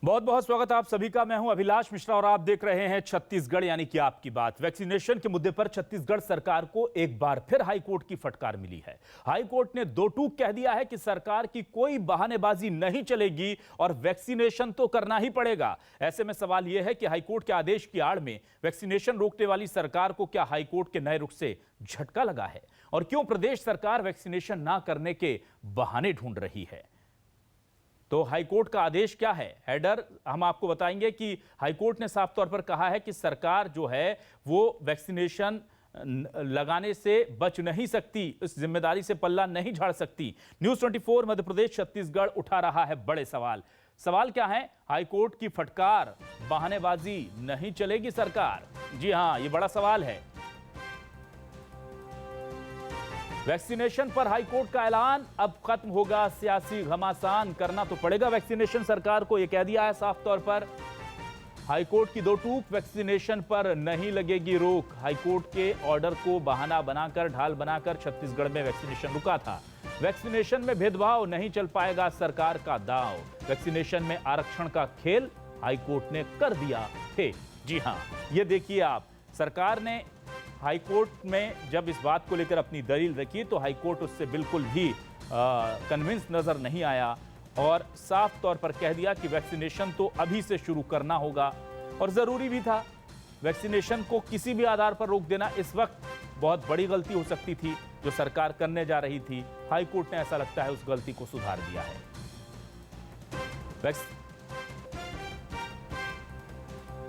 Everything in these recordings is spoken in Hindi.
बहुत बहुत स्वागत है आप सभी का। मैं हूं अभिलाष मिश्रा और आप देख रहे हैं छत्तीसगढ़ यानी कि आपकी बात। वैक्सीनेशन के मुद्दे पर छत्तीसगढ़ सरकार को एक बार फिर हाईकोर्ट की फटकार मिली है। हाईकोर्ट ने दो टूक कह दिया है कि सरकार की कोई बहानेबाजी नहीं चलेगी और वैक्सीनेशन तो करना ही पड़ेगा। ऐसे में सवाल यह है कि हाईकोर्ट के आदेश की आड़ में वैक्सीनेशन रोकने वाली सरकार को क्या हाईकोर्ट के नए रुख से झटका लगा है और क्यों प्रदेश सरकार वैक्सीनेशन ना करने के बहाने ढूंढ रही है। तो हाईकोर्ट का आदेश क्या है, हेडर हम आपको बताएंगे कि हाईकोर्ट ने साफ तौर पर कहा है कि सरकार जो है वो वैक्सीनेशन लगाने से बच नहीं सकती, इस जिम्मेदारी से पल्ला नहीं झाड़ सकती। न्यूज़ 24 मध्य प्रदेश छत्तीसगढ़ उठा रहा है बड़े सवाल। सवाल क्या है? हाईकोर्ट की फटकार, बहानेबाजी नहीं चलेगी सरकार। जी हां, ये बड़ा सवाल है। वैक्सीनेशन पर हाईकोर्ट का ऐलान, अब खत्म होगा सियासी घमासान, करना तो पड़ेगा वैक्सीनेशन सरकार को, यह कह दिया है साफ तौर पर। हाईकोर्ट की दो टूक, वैक्सीनेशन पर नहीं लगेगी रोक। हाईकोर्ट के ऑर्डर को बहाना बनाकर, ढाल बनाकर छत्तीसगढ़ में वैक्सीनेशन रुका था। वैक्सीनेशन में भेदभाव, नहीं चल पाएगा सरकार का दांव। वैक्सीनेशन में आरक्षण का खेल हाईकोर्ट ने कर दिया है। जी हां, ये देखिए आप, सरकार ने हाईकोर्ट में जब इस बात को लेकर अपनी दलील रखी तो हाईकोर्ट उससे बिल्कुल भी कन्विंस नजर नहीं आया और साफ तौर पर कह दिया कि वैक्सीनेशन तो अभी से शुरू करना होगा और जरूरी भी था। वैक्सीनेशन को किसी भी आधार पर रोक देना इस वक्त बहुत बड़ी गलती हो सकती थी जो सरकार करने जा रही थी। हाईकोर्ट ने ऐसा लगता है उस गलती को सुधार दिया है।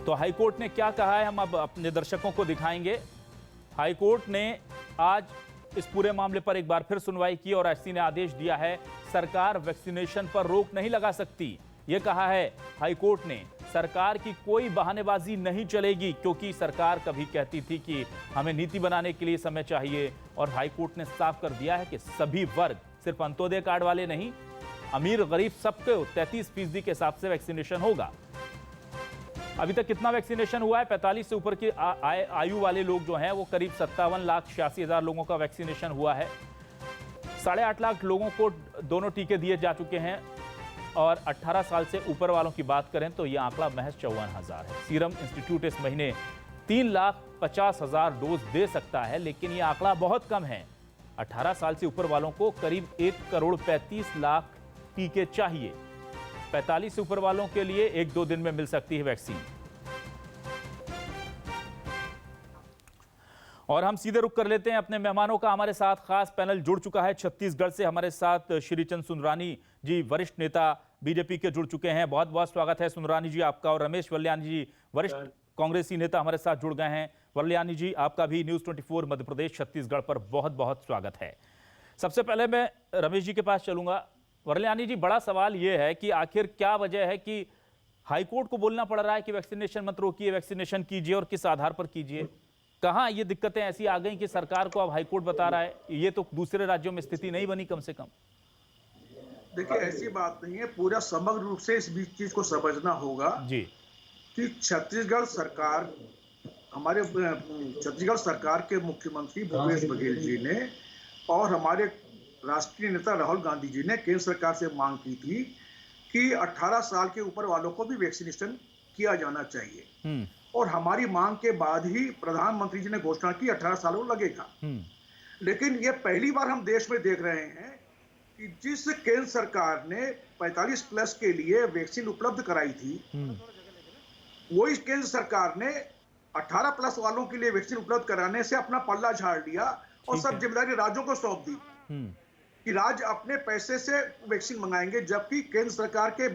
तो हाईकोर्ट ने क्या कहा है हम अब अपने दर्शकों को दिखाएंगे। हाईकोर्ट ने आज इस पूरे मामले पर एक बार फिर सुनवाई की और एससी ने आदेश दिया है सरकार वैक्सीनेशन पर रोक नहीं लगा सकती। यह कहा है हाईकोर्ट ने, सरकार की कोई बहानेबाजी नहीं चलेगी, क्योंकि सरकार कभी कहती थी कि हमें नीति बनाने के लिए समय चाहिए और हाईकोर्ट ने साफ कर दिया है कि सभी वर्ग, सिर्फ अंत्योदय कार्ड वाले नहीं, अमीर गरीब सबके 33% के हिसाब से वैक्सीनेशन होगा। अभी तक कितना वैक्सीनेशन हुआ है? 45 से ऊपर की आयु वाले लोग जो हैं वो करीब 57,86,000 लोगों का वैक्सीनेशन हुआ है। 8.5 लाख लोगों को दोनों टीके दिए जा चुके हैं और 18 साल से ऊपर वालों की बात करें तो यह आंकड़ा महज 54,000 है। सीरम इंस्टीट्यूट इस महीने 3,50,000 डोज दे सकता है, लेकिन यह आंकड़ा बहुत कम है। 18 साल से ऊपर वालों को करीब 1,35,00,000 टीके चाहिए। 45 से ऊपर वालों के लिए 1-2 दिन में मिल सकती है वैक्सीन। और हम सीधे रुख कर लेते हैं अपने मेहमानों का। हमारे साथ खास पैनल जुड़ चुका है छत्तीसगढ़ से। हमारे साथ श्रीचंद सुंदरानी जी, वरिष्ठ नेता बीजेपी के जुड़ चुके हैं। बहुत बहुत स्वागत है सुंदरानी जी आपका। और रमेश वल्यानी जी, वरिष्ठ कांग्रेसी नेता, हमारे साथ जुड़ गए हैं। वल्यानी जी, आपका भी न्यूज़ 24 मध्य प्रदेश छत्तीसगढ़ पर बहुत बहुत स्वागत है। सबसे पहले मैं रमेश जी के पास चलूंगा। वल्यानी जी, बड़ा सवाल यह है कि आखिर क्या वजह है कि हाईकोर्ट को बोलना पड़ रहा है कि वैक्सीनेशन मत रोकिए, वैक्सीनेशन कीजिए, और किस आधार पर कीजिए? कहां ये दिक्कतें ऐसी आ गई कि सरकार को अब हाईकोर्ट बता रहा है? ये तो दूसरे राज्यों में स्थिति नहीं बनी कम से कम। देखिए, ऐसी बात नहीं है, पूरा समग्र रूप से इस चीज को समझना होगा जी कि छत्तीसगढ़ सरकार, हमारे छत्तीसगढ़ सरकार के मुख्यमंत्री भूपेश बघेल जी ने और हमारे राष्ट्रीय नेता राहुल गांधी जी ने केंद्र सरकार से मांग की थी कि 18 साल के ऊपर वालों को भी वैक्सीनेशन किया जाना चाहिए। और हमारी मांग के बाद ही प्रधानमंत्री जी ने घोषणा की 18 साल को लगेगा। लेकिन ये पहली बार हम देश में देख रहे हैं कि जिस केंद्र सरकार ने 45 प्लस के लिए वैक्सीन उपलब्ध कराई थी, वही केंद्र सरकार ने 18 प्लस वालों के लिए वैक्सीन उपलब्ध कराने से अपना पल्ला झाड़ लिया और सब जिम्मेदारी राज्यों को सौंप दी कि राज्य अपने पैसे से वैक्सीन मंगाएंगे। जबकि केंद्र सरकार के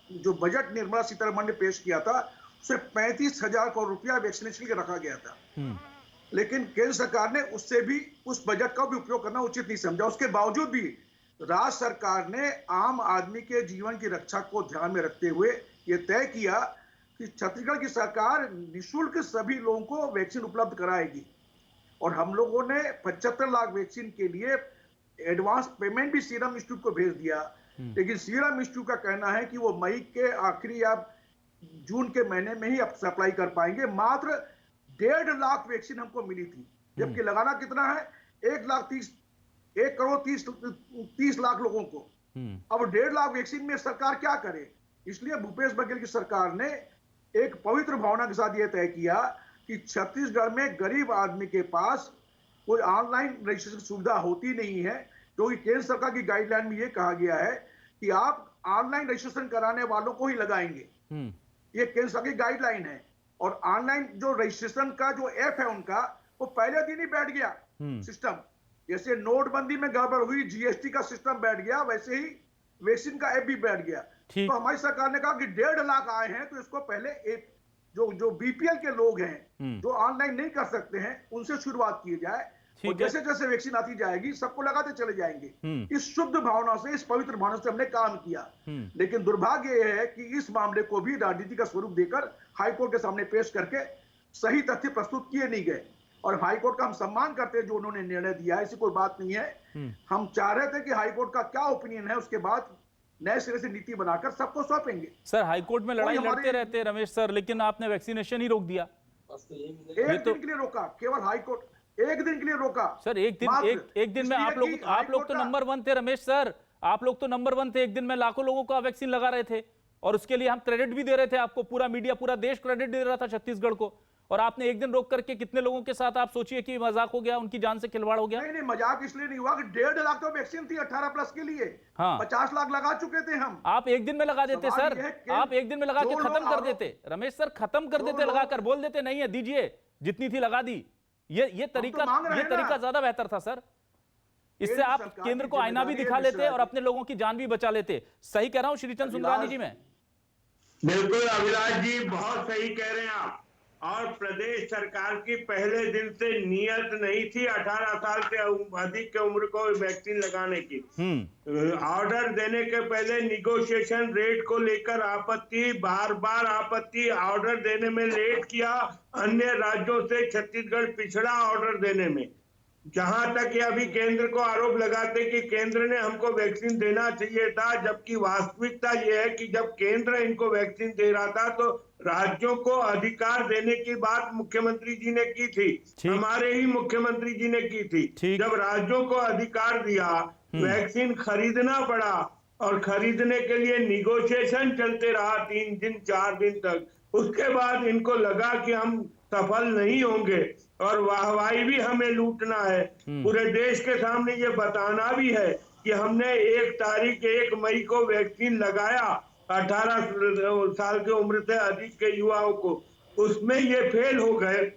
जो बजट निर्मला सीतारमण ने पेश किया था, उसमें 35,000 करोड़ रुपया वैक्सीनेशन के रखा गया था। लेकिन केंद्र सरकार ने उससे भी, उस बजट का भी उपयोग करना उचित नहीं समझा। उसके बावजूद भी राज्य सरकार ने आम आदमी के जीवन की रक्षा को ध्यान में रखते हुए यह तय किया कि छत्तीसगढ़ की सरकार निःशुल्क सभी लोगों को वैक्सीन उपलब्ध कराएगी। और हम लोगों ने 75 लाख वैक्सीन के लिए एडवांस पेमेंट भी सीरम इंस्टीट्यूट को भेज दिया। लेकिन सीरम इंस्टीट्यूट का कहना है कि वो मई के आखिरी या जून के महीने में ही अब सप्लाई कर पाएंगे। मात्र 1.5 लाख वैक्सीन हमको मिली थी, जबकि लगाना कितना है? 1 करोड़ 30 लाख लोगों को। अब 1.5 लाख वैक्सीन में सरकार क्या करे? इसलिए भूपेश बघेल की सरकार ने एक पवित्र भावना के साथ यह तय किया कि छत्तीसगढ़ में गरीब आदमी के पास कोई ऑनलाइन रजिस्ट्रेशन सुविधा होती नहीं है, क्योंकि केंद्र सरकार की गाइडलाइन में यह कहा गया है कि आप ऑनलाइन रजिस्ट्रेशन कराने वालों को ही लगाएंगे। ये केंद्र सरकार की गाइडलाइन है। और ऑनलाइन जो रजिस्ट्रेशन का जो ऐप है उनका, वो पहले दिन ही बैठ गया सिस्टम। जैसे नोटबंदी में गड़बड़ हुई, जीएसटी का सिस्टम बैठ गया, वैसे ही वैक्सीन का ऐप भी बैठ गया। तो हमारी सरकार ने कहा कि 1.5 लाख आए हैं, तो इसको पहले एक जो बीपीएल के लोग हैं जो ऑनलाइन नहीं कर सकते हैं, उनसे शुरुआत की जाए। और जैसे जैसे वैक्सीन आती जाएगी सबको लगाते चले जाएंगे। इस शुद्ध भावना से, इस पवित्र भावना से हमने काम किया। लेकिन दुर्भाग्य यह है कि इस मामले को भी राजनीति का स्वरूप देकर हाईकोर्ट के सामने पेश करके सही तथ्य प्रस्तुत किए नहीं गए। और हाईकोर्ट का हम सम्मान करते हैं जो उन्होंने निर्णय दिया है, ऐसी कोई बात नहीं है। हम चाह रहे थे कि हाईकोर्ट का क्या ओपिनियन है, उसके बाद नए सिरे से नीति बनाकर सबको सौंपेंगे। सर, हाईकोर्ट में लड़ाई लड़ते रहते हैं रमेश सर, लेकिन आपने वैक्सीनेशन ही रोक दिया। एक दिन के लिए रोका, केवल हाईकोर्ट एक दिन के लिए रोका सर। एक दिन में आप लोग तो नंबर 1 थे रमेश सर, आप लोग तो नंबर 1 थे। एक दिन में लाखों लोगों का वैक्सीन लगा रहे थे और उसके लिए हम क्रेडिट भी दे रहे थे आपको। पूरा मीडिया, पूरा देश क्रेडिट दे रहा था छत्तीसगढ़ को, और आपने एक दिन रोक करके कितने लोगों के साथ आप सोचिए कि मजाक हो गया, उनकी जान से खिलवाड़ हो गया। नहीं, मजाक इसलिए नहीं हुआ कि 1.5 लाख तो वैक्सीन थी 18 प्लस के लिए। हाँ, 50 लाख लगा चुके थे हम। आप एक दिन में लगा देते सर, आप एक दिन में लगा के खत्म कर देते रमेश सर, खत्म कर देते, लगाकर बोल देते नहीं है, दीजिए जितनी थी लगा दी। ये तरीका ज्यादा बेहतर था सर। इससे आप केंद्र को आईना भी दिखा लेते और अपने लोगों की जान भी बचा लेते। सही कह रहा हूं श्रीचंद सुंदरानी जी? मैं बिल्कुल अभिलाष जी, बहुत सही कह रहे हैं आप। और प्रदेश सरकार की पहले दिन से नियत नहीं थी 18 साल से अधिक की उम्र को वैक्सीन लगाने की। ऑर्डर देने के पहले निगोशिएशन रेट को लेकर आपत्ति, बार बार आपत्ति, ऑर्डर देने में लेट किया। अन्य राज्यों से छत्तीसगढ़ पिछड़ा ऑर्डर देने में। जहां तक ये अभी केंद्र को आरोप लगाते कि केंद्र ने हमको वैक्सीन देना चाहिए था, जबकि वास्तविकता ये है कि जब केंद्र इनको वैक्सीन दे रहा था तो राज्यों को अधिकार देने की बात मुख्यमंत्री जी ने की थी, हमारे ही मुख्यमंत्री जी ने की थी। जब राज्यों को अधिकार दिया, वैक्सीन खरीदना पड़ा और खरीदने के लिए निगोशिएशन चलते रहा 3 दिन 4 दिन तक। उसके बाद इनको लगा कि हम सफल नहीं होंगे और वाहवाही भी हमें लूटना है। पूरे देश के सामने ये बताना भी है कि हमने 1 मई को वैक्सीन लगाया 18 साल की उम्र से अधिक के युवाओं को। उसमें ये फेल हो गए।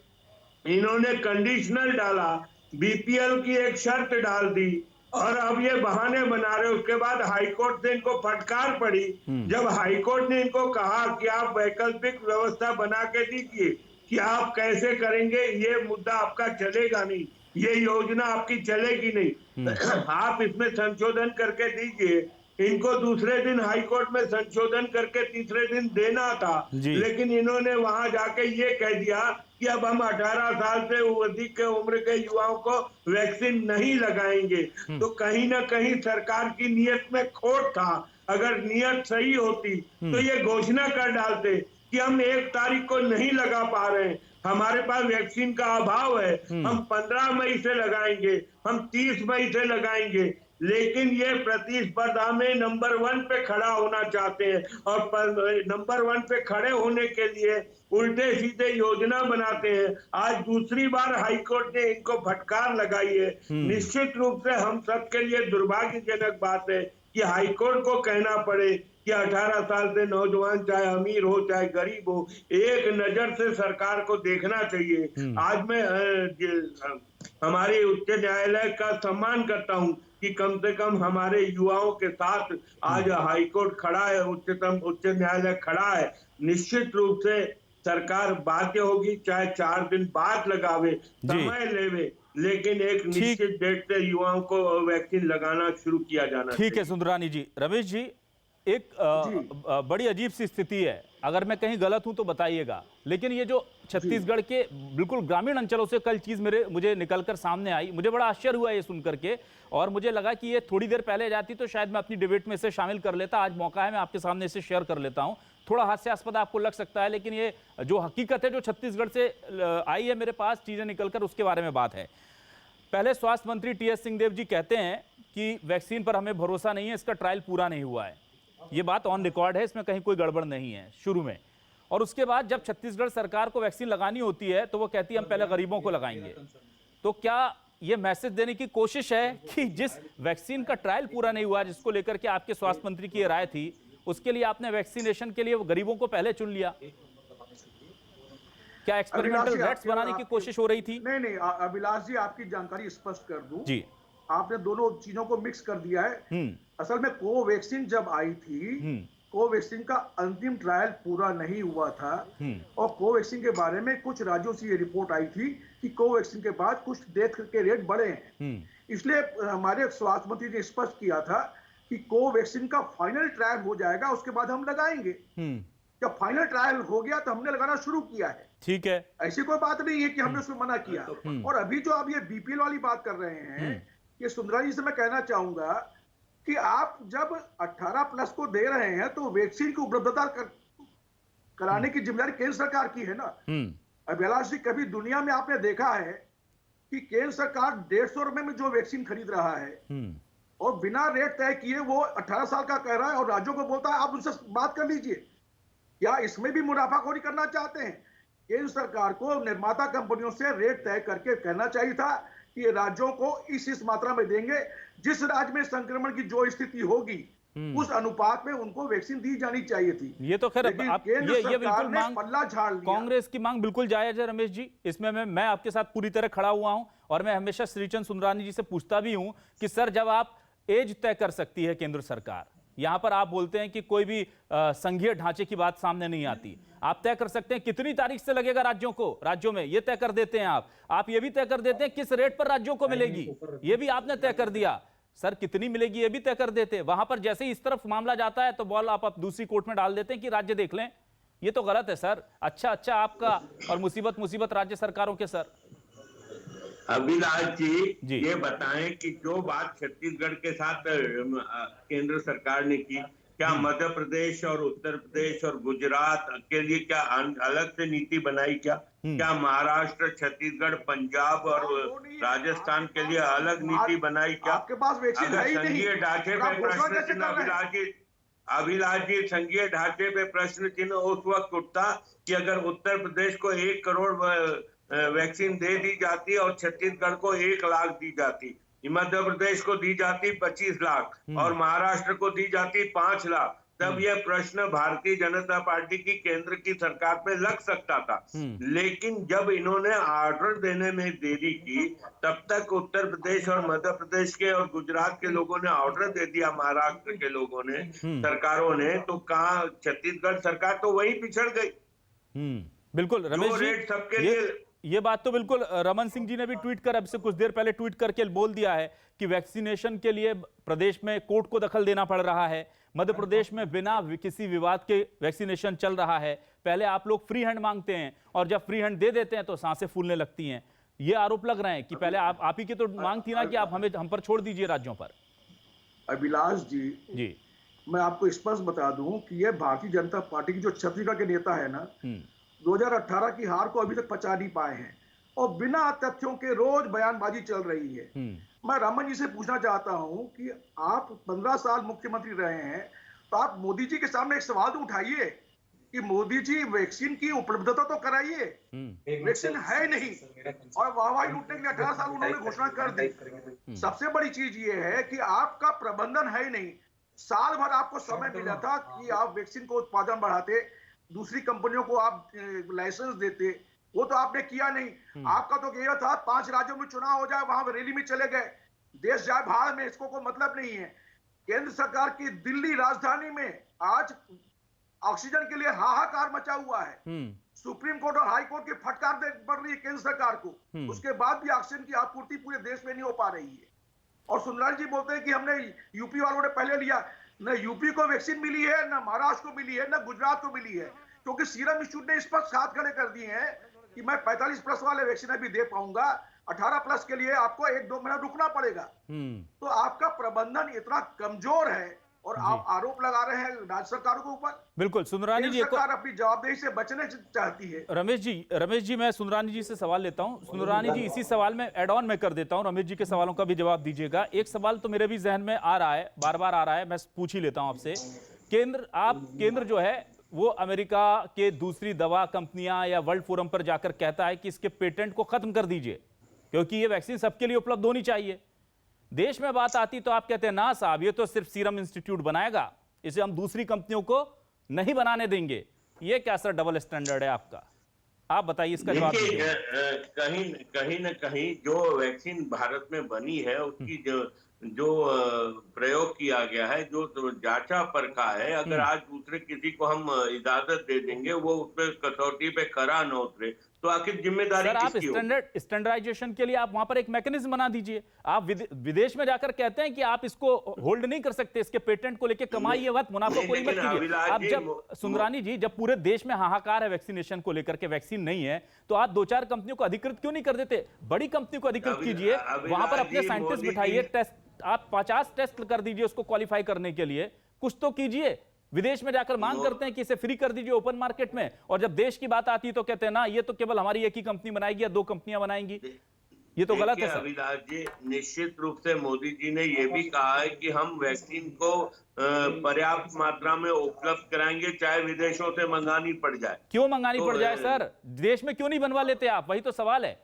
इन्होंने कंडीशनल डाला, बीपीएल की एक शर्त डाल दी और अब ये बहाने बना रहे। उसके बाद हाईकोर्ट से इनको फटकार पड़ी। जब हाईकोर्ट ने इनको कहा कि आप वैकल्पिक व्यवस्था बना के दीजिए कि आप कैसे करेंगे, ये मुद्दा आपका चलेगा नहीं, ये योजना आपकी चलेगी नहीं, आप इसमें संशोधन करके दीजिए। इनको दूसरे दिन हाईकोर्ट में संशोधन करके तीसरे दिन देना था, लेकिन इन्होंने वहां जाके ये कह दिया कि अब हम 18 साल से अधिक के उम्र के युवाओं को वैक्सीन नहीं लगाएंगे। तो कहीं ना कहीं सरकार की नीयत में खोट था। अगर नीयत सही होती तो ये घोषणा कर डालते कि हम 1 तारीख को नहीं लगा पा रहे हैं, हमारे पास वैक्सीन का अभाव है, हम 15 मई से लगाएंगे, हम 30 मई से लगाएंगे। लेकिन ये प्रतिस्पर्धा में नंबर 1 पे खड़ा होना चाहते हैं और नंबर 1 पे खड़े होने के लिए उल्टे सीधे योजना बनाते हैं। आज दूसरी बार हाईकोर्ट ने इनको फटकार लगाई है। निश्चित रूप से हम सबके लिए दुर्भाग्यजनक बात है कि हाईकोर्ट को कहना पड़े कि 18 साल से नौजवान, चाहे अमीर हो चाहे गरीब हो, एक नजर से सरकार को देखना चाहिए। आज मैं हमारे उच्च न्यायालय का सम्मान करता हूं कि कम से कम हमारे युवाओं के साथ आज हाईकोर्ट खड़ा है, उच्च न्यायालय खड़ा है। निश्चित रूप से सरकार बाध्य होगी, चाहे 4 दिन बाद लगावे, समय लेवे, लेकिन एक निश्चित डेट से युवाओं को वैक्सीन लगाना शुरू किया जाना। ठीक है सुंदरानी जी। रमेश जी, एक बड़ी अजीब सी स्थिति है, अगर मैं कहीं गलत हूं तो बताइएगा, लेकिन ये जो छत्तीसगढ़ के बिल्कुल ग्रामीण अंचलों से कल चीज मुझे निकलकर सामने आई, मुझे बड़ा आश्चर्य हुआ ये सुनकर के, और मुझे लगा कि ये थोड़ी देर पहले जाती तो शायद मैं अपनी डिबेट में इसे शामिल कर लेता। आज मौका है, मैं आपके सामने इसे शेयर कर लेता हूं। थोड़ा हास्यास्पद आपको लग सकता है, लेकिन ये जो हकीकत है जो छत्तीसगढ़ से आई है मेरे पास चीजें निकलकर, उसके बारे में बात है। पहले स्वास्थ्य मंत्री टी.एस. सिंहदेव जी कहते हैं कि वैक्सीन पर हमें भरोसा नहीं है, इसका ट्रायल पूरा नहीं हुआ है। ये बात ऑन रिकॉर्ड है, इसमें कहीं कोई गड़बड़ नहीं है शुरू में। और उसके बाद जब छत्तीसगढ़ सरकार को वैक्सीन लगानी होती है तो वो कहती है हम पहले गरीबों को लगाएंगे। तो क्या ये मैसेज देने की कोशिश है कि जिस वैक्सीन का ट्रायल पूरा नहीं हुआ, जिसको लेकर के आपके स्वास्थ्य मंत्री की राय थी, उसके लिए आपने वैक्सीनेशन के लिए गरीबों को पहले चुन लिया? क्या एक्सपेरिमेंटल रैट्स बनाने की कोशिश हो रही थी? नहीं, अभिलाष जी आपकी जानकारी स्पष्ट कर दूं जी, आपने दोनों चीजों को मिक्स कर दिया है। असल में कोवैक्सीन जब आई थी, कोवैक्सीन का अंतिम ट्रायल पूरा नहीं हुआ था और कोवैक्सीन के बारे में कुछ राज्यों से ये रिपोर्ट आई थी कि कोवैक्सीन के बाद कुछ डेथ के रेट बढ़े हैं। इसलिए हमारे स्वास्थ्य मंत्री ने स्पष्ट किया था कि कोवैक्सीन का फाइनल ट्रायल हो जाएगा, उसके बाद हम लगाएंगे। जब फाइनल ट्रायल हो गया तो हमने लगाना शुरू किया है। ठीक है, ऐसी कोई बात नहीं है कि हमने उसमें मना किया। और अभी जो आप ये बीपीएल वाली बात कर रहे हैं, ये सुंदरा जी से मैं कहना चाहूंगा कि आप जब 18 प्लस को दे रहे हैं तो वैक्सीन की उपलब्धता कराने की जिम्मेदारी केंद्र सरकार की है ना। अभिलाष जी, कभी दुनिया में आपने देखा है कि केंद्र सरकार 150 रुपए में जो वैक्सीन खरीद रहा है और बिना रेट तय किए वो 18 साल का कह रहा है और राज्यों को बोलता है आप उनसे बात कर लीजिए? क्या इसमें भी मुनाफाखोरी करना चाहते हैं? केंद्र सरकार को निर्माता कंपनियों से रेट तय करके कहना चाहिए था कि ये राज्यों को इस मात्रा में देंगे, जिस राज्य में संक्रमण की जो स्थिति होगी उस अनुपात में उनको वैक्सीन दी जानी चाहिए थी। ये तो खैर आप ये बिल्कुल मांग, पल्ला झाड़ लिया। कांग्रेस की मांग बिल्कुल जायज है रमेश जी, इसमें मैं आपके साथ पूरी तरह खड़ा हुआ हूं। और मैं हमेशा श्रीचंद सुंदरानी जी से पूछता भी हूं कि सर, जब आप एज तय कर सकती है केंद्र सरकार, यहां पर आप बोलते हैं कि कोई भी संघीय ढांचे की बात सामने नहीं आती, आप तय कर सकते हैं कितनी तारीख से लगेगा राज्यों को, राज्यों में ये तय कर देते हैं आप ये भी तय कर देते हैं किस रेट पर राज्यों को मिलेगी, ये भी आपने तय कर दिया। सर, कितनी मिलेगी ये भी तय कर देते। वहां पर जैसे ही इस तरफ मामला जाता है तो बॉल आप दूसरी कोर्ट में डाल देते हैं कि राज्य देख लें। ये तो गलत है सर। अच्छा आपका और मुसीबत राज्य सरकारों के। सर अभिलाष जी, ये बताएं कि जो बात छत्तीसगढ़ के साथ केंद्र सरकार ने की, क्या मध्य प्रदेश और उत्तर प्रदेश और गुजरात के लिए क्या अलग से नीति बनाई? क्या महाराष्ट्र, छत्तीसगढ़, पंजाब और राजस्थान के लिए अलग नीति बनाई? क्या आपके पास वैक्सीन है ही नहीं? संघीय ढांचे पे प्रश्न चिन्ह अभिलाष जी, संघीय ढांचे पे प्रश्न चिन्ह उस वक्त उठता कि अगर उत्तर प्रदेश को 1 करोड़ वैक्सीन दे दी जाती और छत्तीसगढ़ को 1 लाख दी जाती, मध्य प्रदेश को दी जाती 25 लाख और महाराष्ट्र को दी जाती 5 लाख, तब यह प्रश्न भारतीय जनता पार्टी की केंद्र की सरकार पे लग सकता था। लेकिन जब इन्होंने ऑर्डर देने में देरी की, तब तक उत्तर प्रदेश और मध्य प्रदेश के और गुजरात के लोगों ने ऑर्डर दे दिया, महाराष्ट्र के लोगों ने, सरकारों ने, तो कहा छत्तीसगढ़ सरकार तो वही पिछड़ गई। बिल्कुल रमेश जी, सबके लिए ये बात तो बिल्कुल रमन सिंह जी ने भी ट्वीट कर, अब से कुछ देर पहले ट्वीट करके बोल दिया है कि वैक्सीनेशन के लिए प्रदेश में कोर्ट को दखल देना पड़ रहा है। मध्य प्रदेश में बिना किसी विवाद के वैक्सीनेशन चल रहा है। पहले आप लोग फ्री हैंड मांगते हैं और जब फ्री हैंड दे देते हैं तो सांसें फूलने लगती हैं। ये आरोप लग रहे हैं कि पहले आप ही की तो मांग थी ना कि आप हम पर छोड़ दीजिए राज्यों पर। अभिलाष जी, मैं आपको स्पष्ट बता दूं कि ये भारतीय जनता पार्टी की जो छत्तीसगढ़ के नेता है ना, 2018 की हार को अभी तक पचा नहीं पाए हैं और बिना तथ्यों के रोज बयानबाजी चल रही है। मैं रमन जी से पूछना चाहता हूं कि आप 15 साल मुख्यमंत्री रहे हैं, तो आप मोदी जी के सामने एक सवाल तो उठाइए कि मोदी जी वैक्सीन की उपलब्धता तो कराइए। वैक्सीन है नहीं और वाहवाही लूटने के लिए 18 साल उन्होंने घोषणा कर दी। सबसे बड़ी चीज ये है कि आपका प्रबंधन है ही नहीं। साल भर आपको समय मिला था कि आप वैक्सीन को उत्पादन बढ़ाते, दूसरी कंपनियों को आप लाइसेंस देते, वो तो आपने किया नहीं। आपका तो यह था 5 राज्यों में चुनाव हो जाए, वहां रैली में चले गए, देश जाए भाड़ में, इसको कोई मतलब नहीं है। केंद्र सरकार की दिल्ली राजधानी में आज ऑक्सीजन के लिए हाहाकार मचा हुआ है। सुप्रीम कोर्ट और हाई कोर्ट की फटकार पड़ रही है केंद्र सरकार को, उसके बाद भी ऑक्सीजन की आपूर्ति पूरे देश में नहीं हो पा रही है। और सुंदराल जी बोलते हैं कि हमने यूपी वालों ने पहले लिया। न यूपी को वैक्सीन मिली है, न महाराष्ट्र को मिली है, न गुजरात को मिली है, क्योंकि सीरम इंस्टीट्यूट ने स्पष्ट हाथ खड़े कर दिए हैं कि मैं 45 प्लस वाले वैक्सीन अभी दे पाऊंगा, 18 प्लस के लिए आपको 1-2 महीना रुकना पड़ेगा। तो आपका प्रबंधन इतना कमजोर है और आप आरोप लगा रहे हैं राज्य सरकारों के ऊपर। बिल्कुल सुंदरानी जी, सरकार अपनी जवाबदेही से बचने चाहती है। रमेश जी मैं सुंदरानी जी से सवाल लेता हूं। सुंदरानी जी, इसी सवाल में एड ऑन में कर देता हूं, रमेश जी के सवालों का भी जवाब दीजिएगा। एक सवाल तो मेरे भी जहन में आ रहा है, बार बार आ रहा है, मैं पूछ ही लेता हूं आपसे केंद्र जो है वो अमेरिका के दूसरी दवा कंपनियां या वर्ल्ड फोरम पर जाकर कहता है कि इसके पेटेंट को खत्म कर दीजिए क्योंकि ये वैक्सीन सबके लिए उपलब्ध होनी चाहिए। देश में बात आती तो आप कहते हैं ना साहब ये तो सिर्फ सीरम इंस्टीट्यूट बनाएगा, इसे हम दूसरी कंपनियों को नहीं बनाने देंगे। ये क्या सर डबल स्टैंडर्ड है आपका? आप बताइए इसका जवाब दीजिए। कहीं न कहीं जो वैक्सीन भारत में बनी है उसकी जो प्रयोग किया गया है, जो जांचा परखा है, अगर आज दूसरे किसी को हम इजाजत दे देंगे वो उसमें कसौटी पे खरा न उतरे तो आखिर जिम्मेदारी सर आप किसकी होगी? स्टैंडर्डाइजेशन के लिए आप वहां पर एक मैकेनिज्म बना दीजिए। आप विदेश में जाकर कहते हैं कि आप इसको होल्ड नहीं कर सकते, इसके पेटेंट को लेकर कमाइए मत, मुनाफा कोई मत कीजिए। अब जब सुंदरानी जी जब पूरे देश में हाहाकार है वैक्सीनेशन को लेकर के, वैक्सीन नहीं है, तो आप 2-4 कंपनियों को अधिकृत क्यों नहीं कर देते? बड़ी कंपनियों को अधिकृत कीजिए, वहां पर अपने साइंटिस्ट बिठाइए, टेस्ट आप 50 टेस्ट कर दीजिए उसको क्वालिफाई करने के लिए, कुछ तो कीजिए। विदेश में जाकर मांग करते हैं कि इसे फ्री कर दीजिए ओपन मार्केट में, और जब देश की बात आती है तो कहते हैं ना ये तो केवल हमारी एक ही कंपनी बनाएगी या 2 कंपनियां बनाएंगी। ये तो गलत है सर। अविनाश जी, निश्चित रूप से मोदी जी ने यह भी कहा है कि हम वैक्सीन को पर्याप्त मात्रा में उपलब्ध कराएंगे चाहे विदेशों से मंगानी पड़ जाए। क्यों मंगानी पड़ जाए सर? देश में क्यों नहीं बनवा लेते आप? वही तो सवाल है,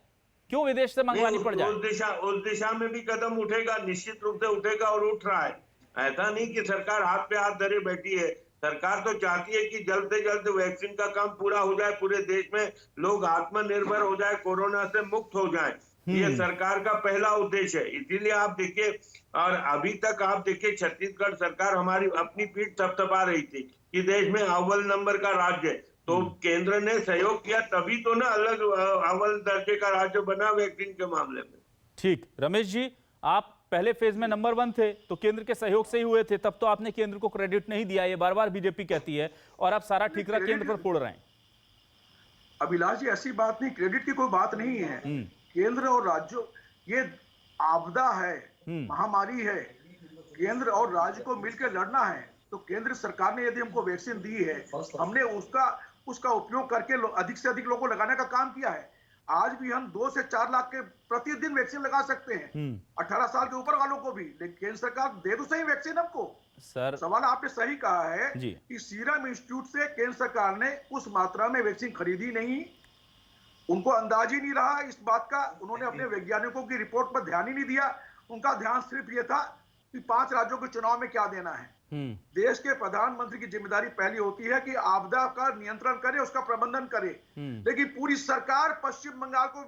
क्यों विदेश से मंगवानी पड़ जाए? उस दिशा में भी कदम उठेगा, निश्चित रूप से उठेगा और उठ रहा है। ऐसा नहीं कि सरकार हाथ पे हाथ धरे बैठी है। सरकार तो चाहती है कि जल्द से जल्द वैक्सीन का काम पूरा हो जाए, पूरे देश में लोग आत्मनिर्भर हो जाए, कोरोना से मुक्त हो जाए। ये सरकार का पहला उद्देश्य है। इसीलिए आप देखिए, और अभी तक आप देखिए छत्तीसगढ़ सरकार हमारी अपनी पीठ थपथपा रही थी कि देश में अव्वल नंबर का राज्य है, तो केंद्र ने सहयोग किया तभी तो ना अलग अव्वल दर्जे का राज्य बना वैक्सीन के मामले में। ठीक, रमेश जी आप पहले फेज में नंबर 1 थे तो केंद्र के सहयोग से ही हुए थे, तब तो आपने केंद्र को क्रेडिट नहीं दिया, ये बार बार बीजेपी कहती है, और आप सारा ठीकरा केंद्र पर फोड़ रहे हैं। अभिलाष जी ऐसी बात नहीं, क्रेडिट की कोई बात नहीं है। केंद्र और राज्यों, ये आपदा है, महामारी है, केंद्र और राज्य को मिलकर लड़ना है। तो केंद्र सरकार ने यदि हमको वैक्सीन दी है, हमने उसका उपयोग करके अधिक से अधिक लोगों को लगाने का काम किया है। आज भी हम 2 से 4 लाख के प्रतिदिन वैक्सीन लगा सकते हैं, 18 साल के ऊपर वालों को भी, लेकिन केंद्र सरकार दे तो सही वैक्सीन हमको। सर सवाल आपने सही कहा है कि सीरम इंस्टीट्यूट से केंद्र सरकार ने उस मात्रा में वैक्सीन खरीदी नहीं, उनको अंदाज ही नहीं रहा इस बात का, उन्होंने अपने वैज्ञानिकों की रिपोर्ट पर ध्यान ही नहीं दिया। उनका ध्यान सिर्फ ये था कि 5 राज्यों के चुनाव में क्या देना है। देश के प्रधानमंत्री की जिम्मेदारी पहली होती है कि आपदा का नियंत्रण करे, उसका प्रबंधन करे, लेकिन पूरी सरकार पश्चिम बंगाल को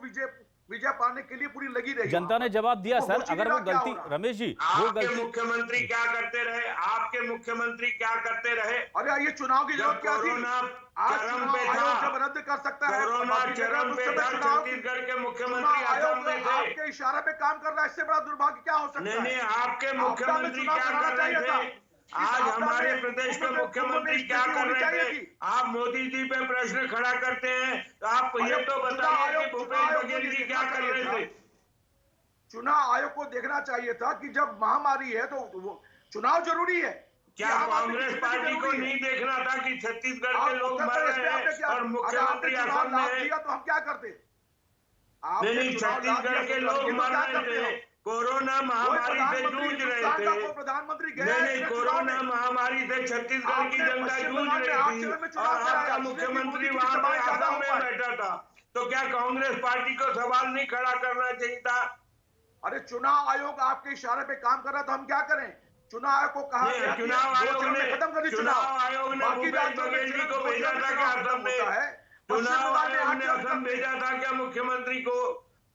विजय पाने के लिए पूरी लगी रही। जनता ने जवाब दिया सर, अगर वो गलती, रमेश जी वो गलती, मुख्यमंत्री क्या करते रहे, आपके मुख्यमंत्री क्या करते रहे? अरे ये चुनाव की जरूरत क्या थी? आज चुनाव आयोग जब रद्द कर सकता है, कोरोना चरम पे था, छत्तीसगढ़ के मुख्यमंत्री असम में थे, आपके इशारे पे काम कर रहा है, इससे बड़ा दुर्भाग्य क्या हो सकता है? नहीं, आपके मुख्यमंत्री क्या कर रहे थे? आज हमारे प्रदेश के मुख्यमंत्री क्या कर रहे थे? आप मोदी जी पे प्रश्न खड़ा करते हैं, तो आप ये तो बताइए कि भूपेश बघेल जी क्या कर रहे थे? चुनाव आयोग को देखना चाहिए था कि जब महामारी है तो चुनाव जरूरी है। क्या कांग्रेस पार्टी को नहीं देखना था कि छत्तीसगढ़ के लोग मर रहे हैं और मुख्यमंत्री असम में है? तो हम क्या करते? नहीं, छत्तीसगढ़ के लोग मर रहे थे, कोरोना महामारी से जूझ रहे थे। प्रधानमंत्री नहीं, कोरोना महामारी से छत्तीसगढ़ की जनता जूझ रही थी और आपका मुख्यमंत्री वहां पे असम में बैठा था, तो क्या कांग्रेस पार्टी को सवाल नहीं खड़ा करना चाहिए था? अरे चुनाव आयोग आपके इशारे पे काम कर रहा, तो हम क्या करें? चुनाव आयोग को कहा गया, चुनाव आयोग ने भूपेश बघेल जी को भेजा था क्या असम में? चुनाव आयोग ने असम भेजा था क्या मुख्यमंत्री को?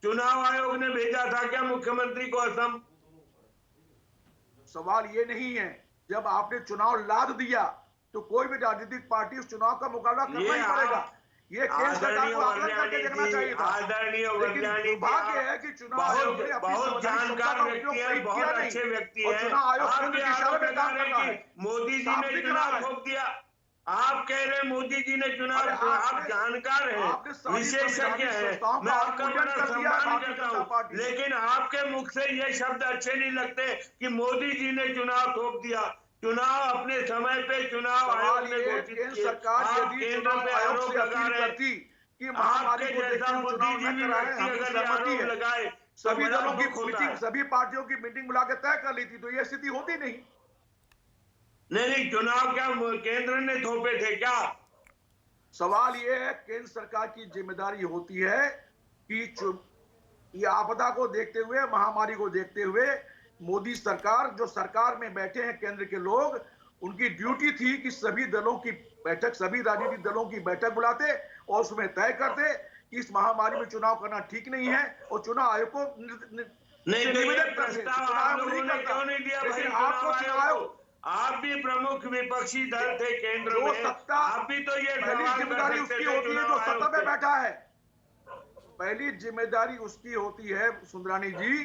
चुनाव आयोग ने भेजा था क्या मुख्यमंत्री को असम? सवाल ये नहीं है, जब आपने चुनाव लाद दिया तो कोई भी राजनीतिक पार्टी उस चुनाव का मुकाबला करना ही पड़ेगा। ये केंद्र सरकार को आकलन करके देखना चाहिए था। आदरणीय वैज्ञानिक, दुर्भाग्य है कि चुनाव आयोग ने बहुत जानकार व्यक्ति है, बहुत अच्छे व्यक्ति है, चुनाव आयोग मोदी जी ने चुनाव थोप दिया। आप कह रहे हैं मोदी जी ने चुनाव, आप जानकार हैं, विशेषज्ञ हैं, मैं आपका बड़ा सम्मान करता हूँ, लेकिन आपके मुख से ये शब्द अच्छे नहीं लगते कि मोदी जी ने चुनाव थोप दिया। चुनाव अपने समय पे चुनाव आयोग ने घोषित किए। आप केंद्र पे आरोप लगा रहे हैं, आपके जैसा बुद्धिजीवी व्यक्ति अगर आरोप लगाए, सभी दलों की मीटिंग, सभी पार्टियों की मीटिंग बुला के तय कर ली थी, तो ये स्थिति होती नहीं। नहीं, चुनाव क्या केंद्र ने थोपे थे क्या? सवाल ये है, केंद्र सरकार की जिम्मेदारी होती है कि ये आपदा को देखते हुए, महामारी को देखते हुए मोदी सरकार, जो सरकार में बैठे हैं केंद्र के लोग, उनकी ड्यूटी थी कि सभी दलों की बैठक, सभी राजनीतिक दलों की बैठक बुलाते और उसमें तय करते कि इस महामारी में चुनाव करना ठीक नहीं है और चुनाव आयोग को नहीं, तो ये प्रस्ताव आप लोगों ने क्यों नहीं दिया भाई चुनाव आयोग को? आप भी प्रमुख विपक्षी दल थे केंद्र में, आप भी तो ये पहली जिम्मेदारी उसकी होती है जो सत्ता पे बैठा है। पहली जिम्मेदारी उसकी होती है सुंदरानी जी,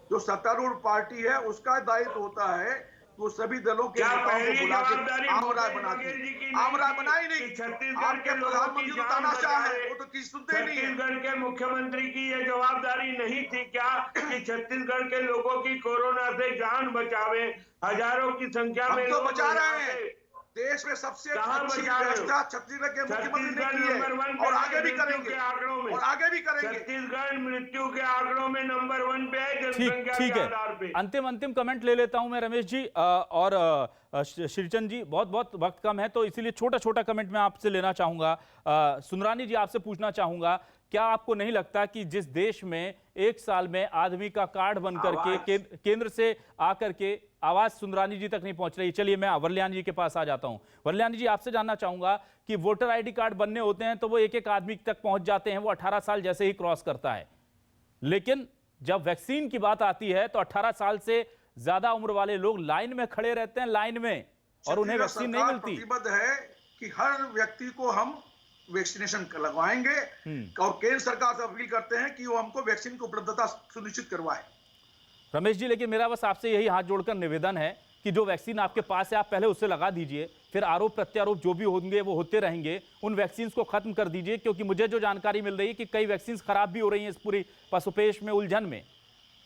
जो सत्तारूढ़ पार्टी है उसका दायित्व होता है वो सभी दलों के नेताओं को बुला के आम राय बनाती, आम राय बनाई नहीं। छत्तीसगढ़ के प्रधानमंत्री तो तानाशाह है, वो तो किसी सुनते ही नहीं है। छत्तीसगढ़ के मुख्यमंत्री की ये जवाबदारी नहीं थी क्या कि छत्तीसगढ़ के लोगों की कोरोना से जान बचावे? हजारों की संख्या में तो बचा रहे हैं। देश में सबसे अच्छी व्यवस्था छत्तीसगढ़ के मुख्यमंत्री ने की है और आगे भी करेंगे, आंकड़ों में और आगे भी करेंगे। छत्तीसगढ़ मृत्यु के आंकड़ों में नंबर 1 पे है जनसंख्या ठीक के है। आधार पे। अंतिम कमेंट ले लेता हूं मैं रमेश जी और श्रीचंद जी, बहुत वक्त कम है तो इसीलिए छोटा कमेंट मैं आपसे लेना चाहूंगा। सुंदरानी जी, आपसे पूछना चाहूंगा, क्या आपको नहीं लगता कि जिस देश में एक साल में आदमी का कार्ड बन करके केंद्र से आकर के आवाज सुंदरानी जी तक नहीं पहुंच रही? चलिए मैं वरल्यान जी के पास आ जाता हूं। वरल्यान जी, आपसे जानना चाहूंगा कि वोटर आईडी कार्ड बनने होते हैं तो वो एक आदमी तक पहुंच जाते हैं, वो 18 साल जैसे ही क्रॉस करता है, लेकिन जब वैक्सीन की बात आती है तो 18 साल से ज्यादा उम्र वाले लोग लाइन में खड़े रहते हैं, लाइन में, और उन्हें वैक्सीन नहीं मिलती। प्रतिबद्ध है कि हर व्यक्ति को हम वैक्सीनेशन लगवाएंगे और केंद्र सरकार से अपील करते हैं कि वो हमको वैक्सीन की उपलब्धता सुनिश्चित करवाए। रमेश जी, लेकिन मेरा बस आपसे यही हाथ जोड़कर निवेदन है कि जो वैक्सीन आपके पास है आप पहले उससे लगा दीजिए, फिर आरोप प्रत्यारोप जो भी होंगे वो होते रहेंगे, उन वैक्सीन को खत्म कर दीजिए, क्योंकि मुझे जो जानकारी मिल रही है कि कई वैक्सीन खराब भी हो रही हैं इस पूरी पसोपेश में, उलझन में।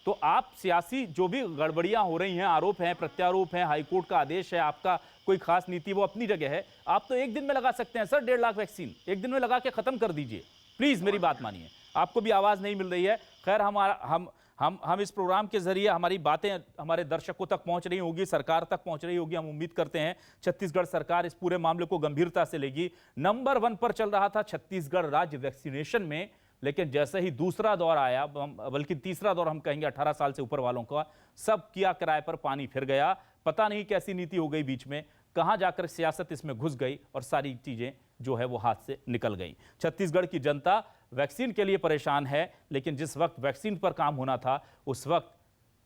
तो आप सियासी जो भी गड़बड़ियां हो रही हैं, आरोप हैं, प्रत्यारोप हैं, हाईकोर्ट का आदेश है, आपका कोई खास नीति, वो अपनी जगह है, आप तो एक दिन में लगा सकते हैं सर 1.5 लाख वैक्सीन, एक दिन में लगा के खत्म कर दीजिए प्लीज, मेरी बात मानिए। आपको भी आवाज नहीं मिल रही है। खैर, हम इस प्रोग्राम के जरिए हमारी बातें हमारे दर्शकों तक पहुंच रही होगी, सरकार तक पहुंच रही होगी। हम उम्मीद करते हैं छत्तीसगढ़ सरकार इस पूरे मामले को गंभीरता से लेगी। नंबर 1 पर चल रहा था छत्तीसगढ़ राज्य वैक्सीनेशन में, लेकिन जैसे ही दूसरा दौर आया, बल्कि तीसरा दौर हम कहेंगे 18 साल से ऊपर वालों का, सब किया किराए पर पानी फिर गया। पता नहीं कैसी नीति हो गई बीच में, कहां जाकर सियासत इसमें घुस गई और सारी चीजें जो है वो हाथ से निकल गई। छत्तीसगढ़ की जनता वैक्सीन के लिए परेशान है, लेकिन जिस वक्त वैक्सीन पर काम होना था उस वक्त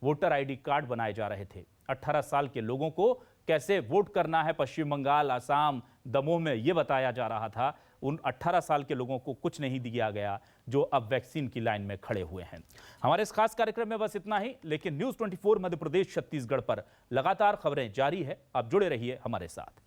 वोटर आईडी कार्ड बनाए जा रहे थे। 18 साल के लोगों को कैसे वोट करना है पश्चिम बंगाल, असम, दमोह में, यह बताया जा रहा था। उन 18 साल के लोगों को कुछ नहीं दिया गया जो अब वैक्सीन की लाइन में खड़े हुए हैं। हमारे इस खास कार्यक्रम में बस इतना ही, लेकिन न्यूज़ 24 मध्य प्रदेश छत्तीसगढ़ पर लगातार खबरें जारी है। आप जुड़े रहिए हमारे साथ।